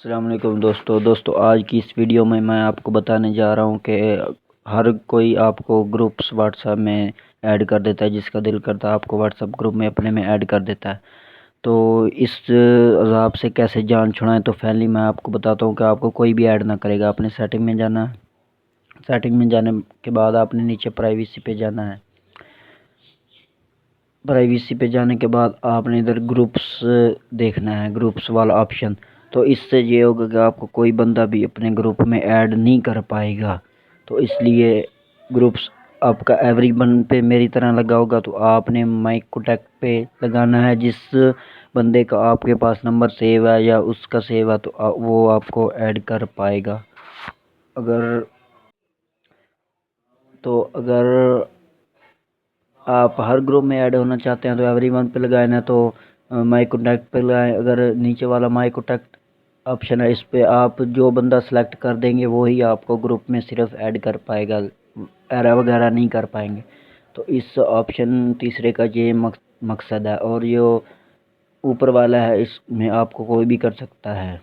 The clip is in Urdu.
السلام علیکم دوستو آج کی اس ویڈیو میں آپ کو بتانے جا رہا ہوں کہ ہر کوئی آپ کو گروپس واٹس ایپ میں ایڈ کر دیتا ہے، جس کا دل کرتا ہے آپ کو واٹس ایپ گروپ میں اپنے میں ایڈ کر دیتا ہے۔ تو اس عذاب سے کیسے جان چھڑائیں، تو پہلے میں آپ کو بتاتا ہوں کہ آپ کو کوئی بھی ایڈ نہ کرے گا۔ اپنے سیٹنگ میں جانا ہے، سیٹنگ میں جانے کے بعد آپ نے نیچے پرائیویسی پہ جانا ہے۔ پرائیویسی پہ جانے کے بعد آپ نے ادھر گروپس دیکھنا ہے، گروپس والا آپشن۔ تو اس سے یہ ہوگا کہ آپ کو کوئی بندہ بھی اپنے گروپ میں ایڈ نہیں کر پائے گا۔ تو اس لیے گروپس آپ کا ایوری ون پہ میری طرح لگا ہوگا، تو آپ نے مائی کانٹیکٹ پہ لگانا ہے۔ جس بندے کا آپ کے پاس نمبر سیو ہے یا اس کا سیو ہے، تو وہ آپ کو ایڈ کر پائے گا۔ اگر آپ ہر گروپ میں ایڈ ہونا چاہتے ہیں تو ایوری ون پہ لگائیں، تو مائی کانٹیکٹ پہ لگائیں۔ اگر نیچے والا مائی کانٹیکٹ آپشن ہے، اس پہ آپ جو بندہ سلیکٹ کر دیں گے وہی آپ کو گروپ میں صرف ایڈ کر پائے گا، ایرر وغیرہ نہیں کر پائیں گے۔ تو اس آپشن تیسرے کا یہ مقصد ہے، اور جو اوپر والا ہے اس میں آپ کو کوئی بھی کر سکتا ہے۔